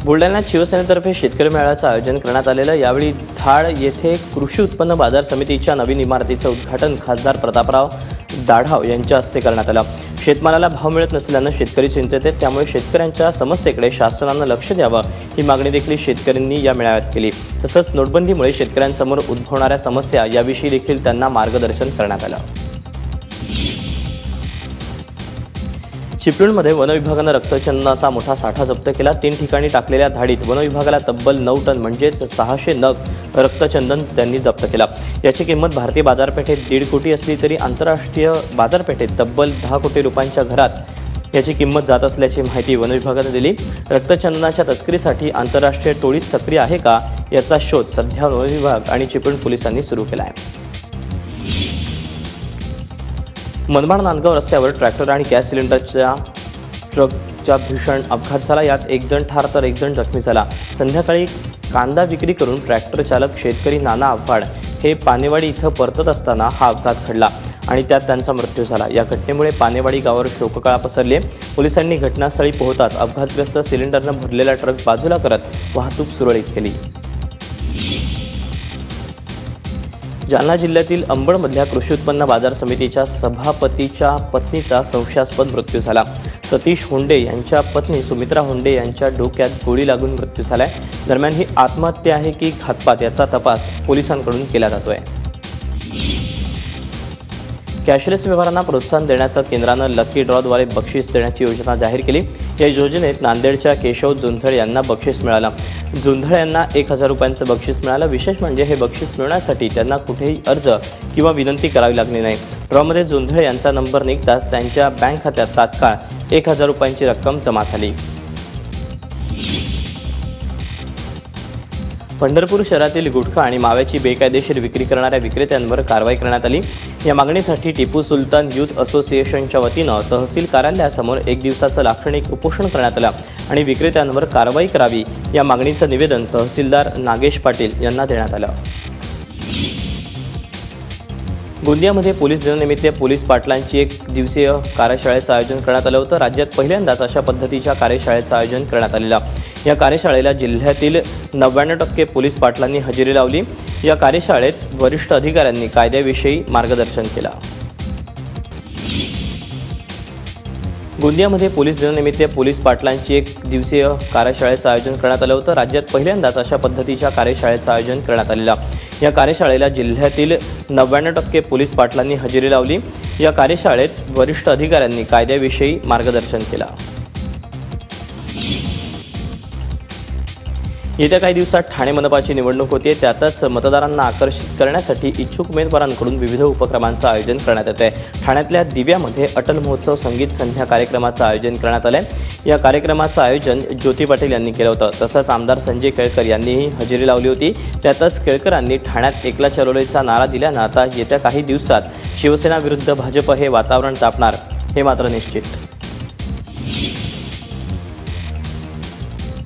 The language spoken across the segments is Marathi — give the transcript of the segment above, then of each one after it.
बुलढाण्यात शिवसेनेतर्फे शेतकरी मेळाव्याचं आयोजन करण्यात आलेलं। यावेळी धाड येथे कृषी उत्पन्न बाजार समितीच्या नवीन इमारतीचं उद्घाटन खासदार प्रतापराव दाढाव यांच्या हस्ते करण्यात आलं। शेतमालाला भाव मिळत नसल्यानं शेतकरी चिंतेत आहेत, त्यामुळे शेतकऱ्यांच्या समस्येकडे शासनानं लक्ष द्यावं ही मागणी देखील शेतकऱ्यांनी या मेळाव्यात केली। तसंच नोटबंदीमुळे शेतकऱ्यांसमोर उद्भवणाऱ्या समस्या याविषयी देखील त्यांना मार्गदर्शन करण्यात आलं। चिपळूणमध्ये वन विभागानं रक्तचंदनाचा मोठा साठा जप्त केला। 3 ठिकाणी टाकलेल्या धाडीत वन विभागाला तब्बल 9 टन म्हणजेच 600 नग रक्तचंदन त्यांनी जप्त केला। याची किंमत भारतीय बाजारपेठेत 1.5 कोटी असली तरी आंतरराष्ट्रीय बाजारपेठेत तब्बल 10 कोटी रुपयांच्या घरात याची किंमत जात असल्याची माहिती वन विभागाने दिली। रक्तचंदनाच्या तस्करीसाठी आंतरराष्ट्रीय टोळी सक्रिय आहे का याचा शोध सध्या वन विभाग आणि चिपळूण पोलिसांनी सुरू केला आहे। मनमाड नांदगाव रस्त्यावर ट्रॅक्टर आणि गॅस सिलेंडरच्या ट्रकचा भीषण अपघात झाला। यात 1 जण ठार तर 1 जण जखमी झाला। संध्याकाळी कांदा विक्री करून ट्रॅक्टर चालक शेतकरी नाना आव्हाड हे पानेवाडी इथं परतत असताना हा अपघात घडला आणि त्यात त्यांचा मृत्यू झाला। या घटनेमुळे पानेवाडी गावावर शोककळा पसरली। पोलिसांनी घटनास्थळी पोहोचताच अपघातग्रस्त सिलेंडरनं भरलेला ट्रक बाजूला करत वाहतूक सुरळीत केली। जालना जिल्ह्यातील अंबडमधल्या कृषी उत्पन्न बाजार समितीच्या सभापतीच्या पत्नीचा संशयास्पद मृत्यू झाला। सतीश होंडे यांच्या पत्नी सुमित्रा होंडे यांच्या डोक्यात गोळी लागून मृत्यू झालाय। दरम्यान ही आत्महत्या आहे की घातपात याचा तपास पोलिसांकडून केला जातोय। कॅशलेस व्यवहारांना प्रोत्साहन देण्याचं केंद्रानं लकी ड्रॉद्वारे बक्षीस देण्याची योजना जाहीर केली। या योजनेत नांदेडच्या केशव जुंधळ यांना बक्षीस मिळालं। जुंधळ यांना 1000 रुपयांचं बक्षीस मिळालं। विशेष म्हणजे हे बक्षीस मिळवण्यासाठी त्यांना कुठेही अर्ज किंवा विनंती करावी लागली नाही। ड्रॉमध्ये जुंधळ यांचा नंबर निघताच त्यांच्या बँक खात्यात तात्काळ 1000 रुपयांची रक्कम जमा झाली। पंढरपूर शहरातील गुटखा आणि माव्याची बेकायदेशीर विक्री करणाऱ्या विक्रेत्यांवर कारवाई करण्यात आली। या मागणीसाठी टिपू सुलतान युथ असोसिएशनच्या वतीनं तहसील कार्यालयासमोर 1 दिवसाचं लाक्षणिक उपोषण करण्यात आलं आणि विक्रेत्यांवर कारवाई करावी या मागणीचं निवेदन तहसीलदार नागेश पाटील यांना देण्यात आलं। गोंदियामध्ये पोलीस दिनानिमित्त पोलीस पाटलांची 1 दिवसीय कार्यशाळेचं आयोजन करण्यात आलं होतं। राज्यात पहिल्यांदाच अशा पद्धतीच्या कार्यशाळेचं आयोजन करण्यात आलेलं। या कार्यशाळेला जिल्ह्यातील 99% पोलीस पाटलांनी हजेरी लावली। या कार्यशाळेत वरिष्ठ अधिकाऱ्यांनी कायद्याविषयी मार्गदर्शन केलं। गोंदियामध्ये पोलीस दिनानिमित्त पोलीस पाटलांची 1 दिवसीय कार्यशाळेचं आयोजन करण्यात आलं होतं। राज्यात पहिल्यांदाच अशा पद्धतीच्या कार्यशाळेचं आयोजन करण्यात आलेलं। या कार्यशाळेला जिल्ह्यातील 99% पोलीस पाटलांनी हजेरी लावली। या कार्यशाळेत वरिष्ठ अधिकाऱ्यांनी कायद्याविषयी मार्गदर्शन केलं। येत्या काही दिवसात ठाणे मनपाची निवडणूक होते, त्यातच मतदारांना आकर्षित करण्यासाठी इच्छुक उमेदवारांकडून विविध उपक्रमांचं आयोजन करण्यात येत आहे। ठाण्यातल्या दिव्यामध्ये अटल महोत्सव संगीत संध्या कार्यक्रमाचं आयोजन करण्यात आलं आहे। या कार्यक्रमाचं आयोजन ज्योती पाटील यांनी केलं होतं। तसंच आमदार संजय केळकर यांनीही हजेरी लावली होती। त्यातच केळकरांनी ठाण्यात एकला चलोलेचा नारा दिल्यानं आता येत्या काही दिवसात शिवसेना विरुद्ध भाजप हे वातावरण तापणार हे मात्र निश्चित।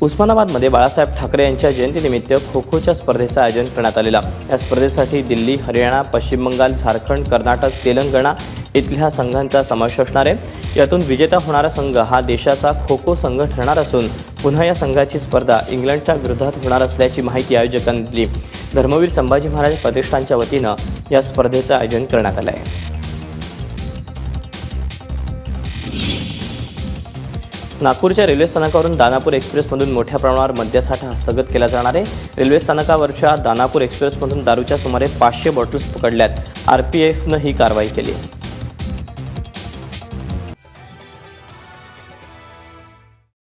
उस्मानाबादमध्ये बाळासाहेब ठाकरे यांच्या जयंतीनिमित्त खो-खोच्या स्पर्धेचं आयोजन करण्यात आलेलं। या स्पर्धेसाठी दिल्ली, हरियाणा, पश्चिम बंगाल, झारखंड, कर्नाटक, तेलंगणा इथल्या संघांचा समावेश असणार आहे। यातून विजेता होणारा संघ हा देशाचा खो-खो संघ ठरणार असून पुन्हा या संघाची स्पर्धा इंग्लंडच्या विरोधात होणार असल्याची माहिती आयोजकांनी दिली। धर्मवीर संभाजी महाराज प्रतिष्ठानच्या वतीनं या स्पर्धेचं आयोजन करण्यात आलं आहे। नागपूरच्या रेल्वे स्थानकावरून दानापूर एक्सप्रेसमधून मोठ्या प्रमाणावर मद्यसाठा हस्तगत केला जाणार आहे। रेल्वे स्थानकावरच्या दानापूर एक्सप्रेसमधून दारूच्या सुमारे 500 बॉटल्स पकडल्यात। RPFनं ही कारवाई केली आहे।